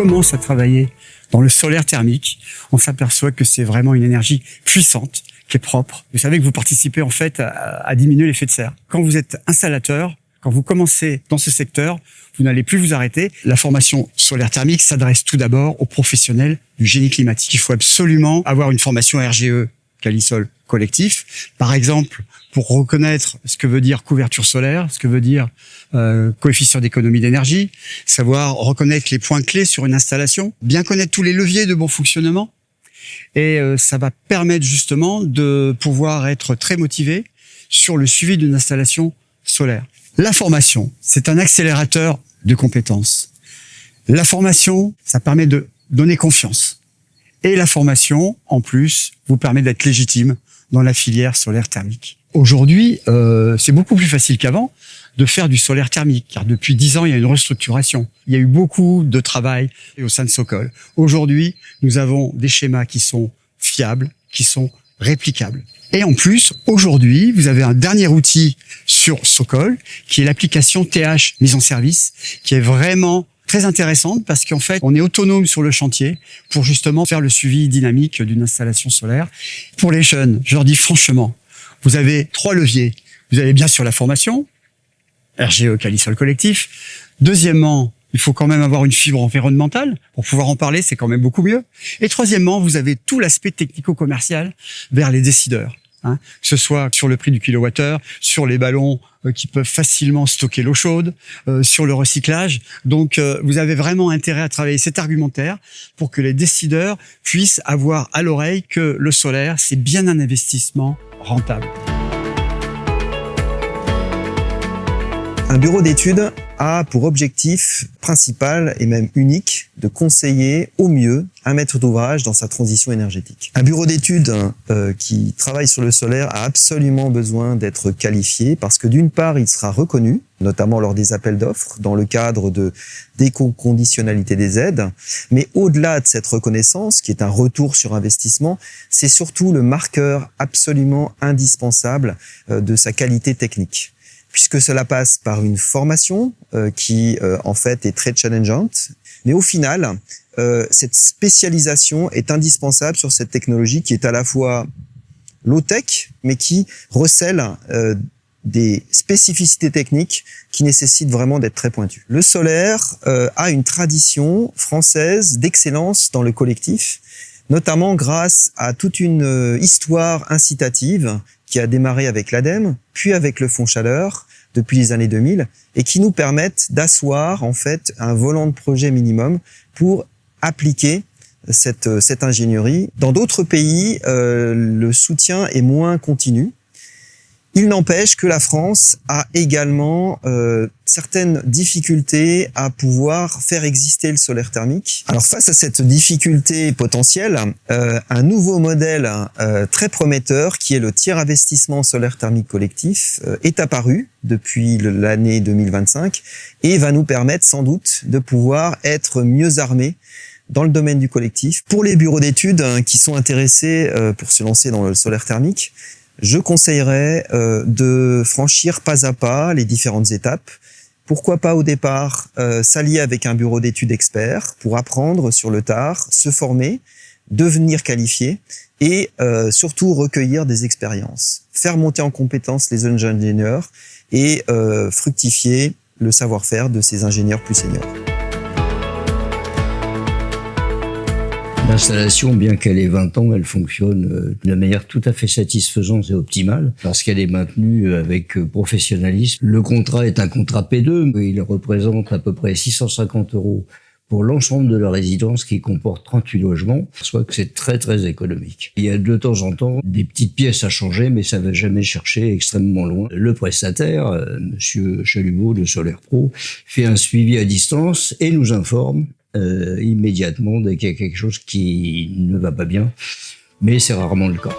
commence à travailler dans le solaire thermique, on s'aperçoit que c'est vraiment une énergie puissante, qui est propre. Vous savez que vous participez en fait à diminuer l'effet de serre. Quand vous êtes installateur, quand vous commencez dans ce secteur, vous n'allez plus vous arrêter. La formation solaire thermique s'adresse tout d'abord aux professionnels du génie climatique. Il faut absolument avoir une formation RGE, Calisol collectif. Par exemple, pour reconnaître ce que veut dire couverture solaire, ce que veut dire coefficient d'économie d'énergie, savoir reconnaître les points clés sur une installation, bien connaître tous les leviers de bon fonctionnement. Et ça va permettre justement de pouvoir être très motivé sur le suivi d'une installation solaire. La formation, c'est un accélérateur de compétences. La formation, ça permet de donner confiance. Et la formation, en plus, vous permet d'être légitime dans la filière solaire thermique. Aujourd'hui, c'est beaucoup plus facile qu'avant de faire du solaire thermique, car depuis 10 ans, il y a une restructuration. Il y a eu beaucoup de travail au sein de Socol. Aujourd'hui, nous avons des schémas qui sont fiables, qui sont réplicables. Et en plus, aujourd'hui, vous avez un dernier outil sur Socol, qui est l'application TH mise en service, qui est vraiment très intéressante parce qu'en fait, on est autonome sur le chantier pour justement faire le suivi dynamique d'une installation solaire. Pour les jeunes, je leur dis franchement, vous avez 3 leviers. Vous avez bien sûr la formation, RGE Calisol collectif. Deuxièmement, il faut quand même avoir une fibre environnementale. Pour pouvoir en parler, c'est quand même beaucoup mieux. Et troisièmement, vous avez tout l'aspect technico-commercial vers les décideurs. Que ce soit sur le prix du kilowattheure, sur les ballons qui peuvent facilement stocker l'eau chaude, sur le recyclage. Donc, vous avez vraiment intérêt à travailler cet argumentaire pour que les décideurs puissent avoir à l'oreille que le solaire, c'est bien un investissement rentable. Un bureau d'études a pour objectif principal et même unique de conseiller au mieux un maître d'ouvrage dans sa transition énergétique. Un bureau d'études qui travaille sur le solaire a absolument besoin d'être qualifié parce que d'une part, il sera reconnu, notamment lors des appels d'offres, dans le cadre de d'éco-conditionnalité des aides. Mais au-delà de cette reconnaissance, qui est un retour sur investissement, c'est surtout le marqueur absolument indispensable de sa qualité technique. Puisque cela passe par une formation qui, en fait, est très challengeante. Mais au final, cette spécialisation est indispensable sur cette technologie qui est à la fois low-tech, mais qui recèle des spécificités techniques qui nécessitent vraiment d'être très pointues. Le solaire a une tradition française d'excellence dans le collectif, notamment grâce à toute une histoire incitative qui a démarré avec l'ADEME, puis avec le Fonds Chaleur, depuis les années 2000, et qui nous permettent d'asseoir, en fait, un volant de projet minimum pour appliquer cette ingénierie. Dans d'autres pays, le soutien est moins continu. Il n'empêche que la France a également certaines difficultés à pouvoir faire exister le solaire thermique. Alors face à cette difficulté potentielle, un nouveau modèle très prometteur qui est le tiers investissement solaire thermique collectif est apparu depuis l'année 2025 et va nous permettre sans doute de pouvoir être mieux armés dans le domaine du collectif. Pour les bureaux d'études qui sont intéressés pour se lancer dans le solaire thermique, je conseillerais de franchir pas à pas les différentes étapes. Pourquoi pas au départ s'allier avec un bureau d'études expert pour apprendre sur le tard, se former, devenir qualifié et surtout recueillir des expériences. Faire monter en compétence les jeunes ingénieurs et fructifier le savoir-faire de ces ingénieurs plus seniors. L'installation, bien qu'elle ait 20 ans, elle fonctionne de manière tout à fait satisfaisante et optimale parce qu'elle est maintenue avec professionnalisme. Le contrat est un contrat P2, il représente à peu près 650 € pour l'ensemble de la résidence qui comporte 38 logements, soit que c'est très très économique. Il y a de temps en temps des petites pièces à changer, mais ça va jamais chercher extrêmement loin. Le prestataire, Monsieur Chalumeau de Solaire Pro, fait un suivi à distance et nous informe immédiatement dès qu'il y a quelque chose qui ne va pas bien, mais c'est rarement le cas.